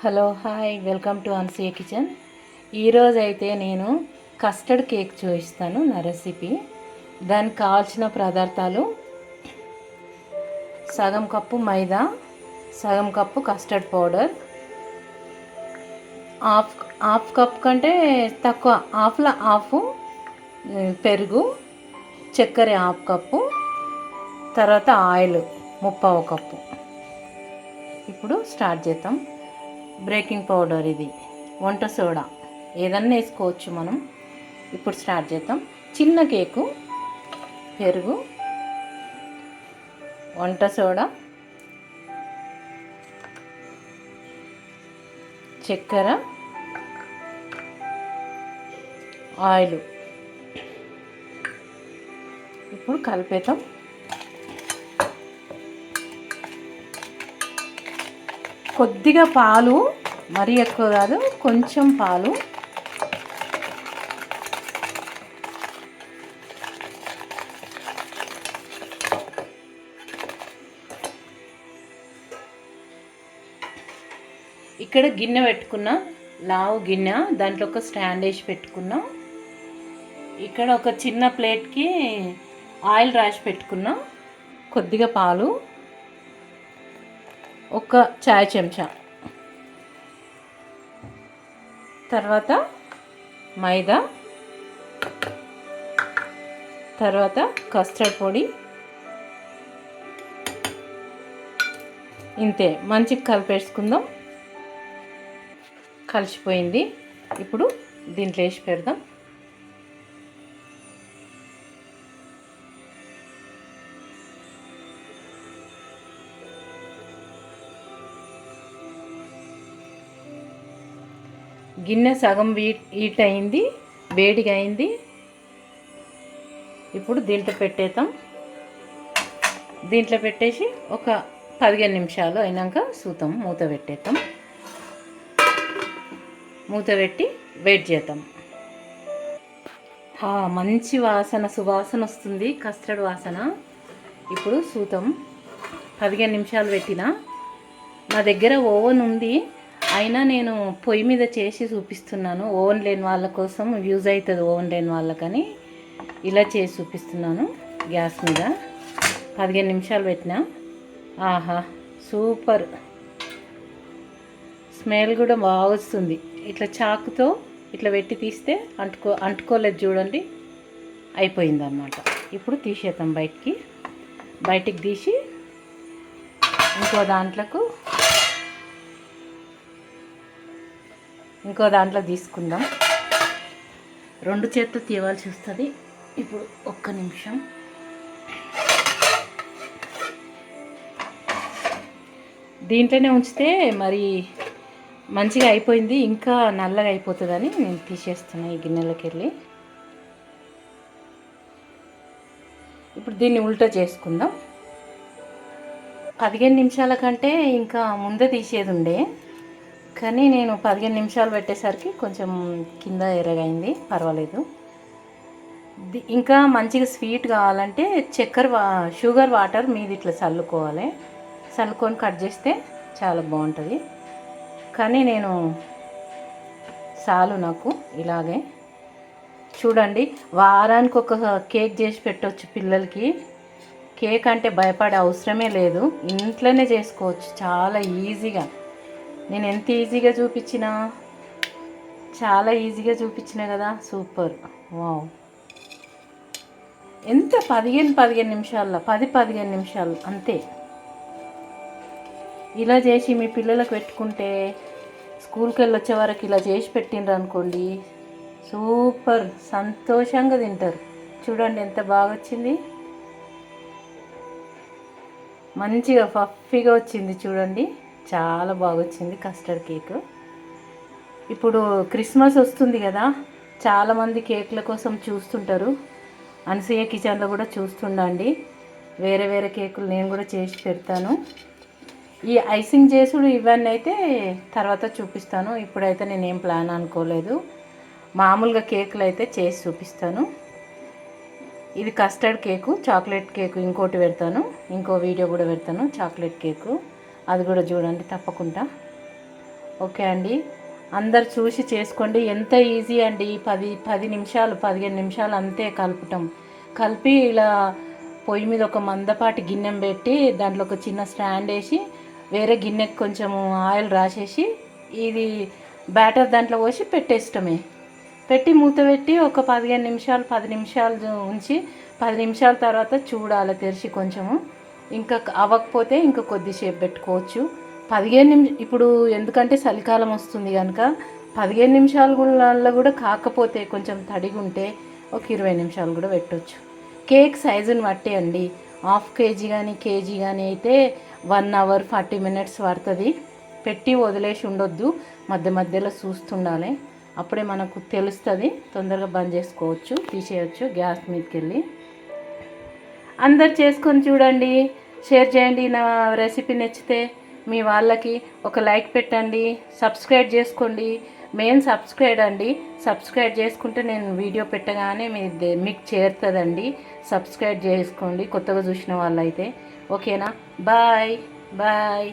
Hello hi welcome to Anasuya kitchen. ఈరోజు అయితే నేను కస్టర్డ్ కేక్ చూపిస్తాను నా రెసిపీ. దానికి కావాల్సిన పదార్థాలు: సగం కప్పు మైదా, సగం cup custard powder, half half cup కంటే తక్కువ, హాఫ్ పెరుగు, చక్కెర హాఫ్ కప్పు, తర్వాత ఆయిల్ 3/4 కప్పు. ఇప్పుడు స్టార్ట్ చేద్దాం. బేకింగ్ పౌడర్, ఇది వంట సోడా, ఏదన్నా వేసుకోవచ్చు మనం. ఇప్పుడు స్టార్ట్ చేద్దాం. చిన్న కేకు, పెరుగు, వంట సోడా, చక్కెర, ఆయిల్. ఇప్పుడు కలిపేద్దాం. కొద్దిగా పాలు, మరీ ఎక్కువ కాదు, కొంచెం పాలు. ఇక్కడ గిన్నె పెట్టుకున్నా, లావు గిన్నె, దాంట్లో ఒక స్టాండ్ వేసి పెట్టుకున్నా. ఇక్కడ ఒక చిన్న ప్లేట్కి ఆయిల్ రాసి పెట్టుకున్నా. కొద్దిగా పాలు, ఒక చాయ్ చెంచా, తర్వాత మైదా, తర్వాత కస్టర్డ్ పొడి. ఇంతే, మంచిగా కలిపేసుకుందాం. కలిసిపోయింది. ఇప్పుడు దీంట్లో వేసి పెడదాం. గిన్నె సగం హీట్ అయింది, వేడిగా అయింది. ఇప్పుడు దీంట్లో పెట్టేద్దాం. దీంట్లో పెట్టేసి ఒక 15 నిమిషాలు అయినాక చూద్దాం. మూత పెట్టేద్దాం. మూత పెట్టి వెయిట్ చేద్దాం. మంచి వాసన, సువాసన వస్తుంది, కస్టర్డ్ వాసన. ఇప్పుడు చూద్దాం. 15 నిమిషాలు పెట్టిన. నా దగ్గర ఓవెన్ ఉంది, అయినా నేను పొయ్యి మీద చేసి చూపిస్తున్నాను. ఓవెన్ లేని వాళ్ళ కోసం యూజ్ అవుతుంది, ఓవెన్ లేని వాళ్ళకని ఇలా చేసి చూపిస్తున్నాను. గ్యాస్ మీద 15 నిమిషాలు పెట్టిన. ఆహా, సూపర్ స్మెల్ కూడా బాగా వస్తుంది. ఇట్లా చాకుతో ఇట్లా పెట్టి తీస్తే అంటుకోలేదు చూడండి, అయిపోయిందన్నమాట. ఇప్పుడు తీసేద్దాం బయటికి తీసి ఇంకో దాంట్లో తీసుకుందాం. 2 చేతులు తీయవలసి వస్తుంది. ఇప్పుడు ఒక్క నిమిషం. దీంట్లోనే ఉంచితే మరి మంచిగా అయిపోయింది, ఇంకా నల్లగా అయిపోతుందని నేను తీసేస్తున్నా ఈ గిన్నెలోకి వెళ్ళి. ఇప్పుడు దీన్ని ఉల్టా చేసుకుందాం. 15 నిమిషాల కంటే ఇంకా ముందే తీసేది ఉండే, కానీ నేను 15 నిమిషాలు పెట్టేసరికి కొంచెం కింద ఎర్రగైంది, పర్వాలేదు. ఇంకా మంచిగా స్వీట్ కావాలంటే షుగర్ వాటర్ మీద ఇట్లా చల్లుకొని కట్ చేస్తే చాలా బాగుంటుంది. కానీ నేను నాకు ఇలాగే. చూడండి, వారానికి ఒక కేక్ చేసి పెట్టవచ్చు పిల్లలకి. కేక్ అంటే భయపడే అవసరమే లేదు, ఇంట్లోనే చేసుకోవచ్చు చాలా ఈజీగా. నేను ఎంత ఈజీగా చూపించినా, చాలా ఈజీగా చూపించిన కదా. Super, wow. ఎంత 15 నిమిషాల్లో, 10-15 నిమిషాలు అంతే. ఇలా చేసి మీ పిల్లలకు పెట్టుకుంటే స్కూల్కి వెళ్ళి వచ్చే వరకు ఇలా చేసి పెట్టిండ్రు అనుకోండి, సూపర్ సంతోషంగా తింటారు. చూడండి ఎంత బాగా వచ్చింది, మంచిగా పఫీగా వచ్చింది. చూడండి, చాలా బాగా వచ్చింది కస్టర్డ్ కేక్. ఇప్పుడు క్రిస్మస్ వస్తుంది కదా, చాలామంది కేక్ల కోసం చూస్తుంటారు. అనసూయ కిచెన్లో కూడా చూస్తుండండి. వేరే వేరే కేకులు నేను కూడా చేసి పెడతాను. ఈ ఐసింగ్ చేసుడు ఇవన్నీ అయితే తర్వాత చూపిస్తాను. ఇప్పుడైతే నేనేం ప్లాన్ అనుకోలేదు, మామూలుగా కేకులు అయితే చేసి చూపిస్తాను. ఇది కస్టర్డ్ కేకు, చాక్లెట్ కేకు ఇంకోటి పెడతాను, ఇంకో వీడియో కూడా పెడతాను చాక్లెట్ కేకు, అది కూడా చూడండి తప్పకుండా. ఓకే అండి, అందరు చూసి చేసుకోండి. ఎంత ఈజీ అండి, 10 నిమిషాలు 15 నిమిషాలు అంతే కలపటం. కలిపి ఇలా పొయ్యి మీద ఒక మందపాటి గిన్నె పెట్టి దాంట్లో ఒక చిన్న స్టాండ్ వేసి వేరే గిన్నెకి కొంచెం ఆయిల్ రాసేసి ఇది బ్యాటర్ దాంట్లో పోసి పెట్టేష్టమే. పెట్టి మూత పెట్టి ఒక 15 నిమిషాలు 10 నిమిషాలు ఉంచి 10 నిమిషాల తర్వాత చూడాలి తెరిచి కొంచెము. ఇంకా అవ్వకపోతే ఇంకా కొద్దిసేపు పెట్టుకోవచ్చు. 15 నిమిషం ఇప్పుడు ఎందుకంటే చలికాలం వస్తుంది కనుక 15 నిమిషాల కూడా కాకపోతే కొంచెం తడిగా ఉంటే ఒక 20 నిమిషాలు కూడా పెట్టవచ్చు. కేక్ సైజుని బట్టి అండి. హాఫ్ కేజీ కానీ కేజీ కానీ అయితే 1 అవర్ 40 మినిట్స్ పడుతుంది. పెట్టి వదిలేసి ఉండొద్దు, మధ్య మధ్యలో చూస్తుండాలి. అప్పుడే మనకు తెలుస్తుంది. తొందరగా బంద్ చేసుకోవచ్చు, తీసేయచ్చు గ్యాస్ మీదకి వెళ్ళి. అందరు చేసుకొని చూడండి, షేర్ చేయండి. నా రెసిపీ నచ్చితే మీ వాళ్ళకి ఒక లైక్ పెట్టండి, సబ్స్క్రైబ్ చేసుకోండి. మెయిన్ సబ్స్క్రైబ్ అండి. సబ్స్క్రైబ్ చేసుకుంటే నేను వీడియో పెట్టగానే మీకు చేరుతుందండి. సబ్స్క్రైబ్ చేసుకోండి కొత్తగా చూసిన వాళ్ళైతే. ఓకేనా? Bye bye.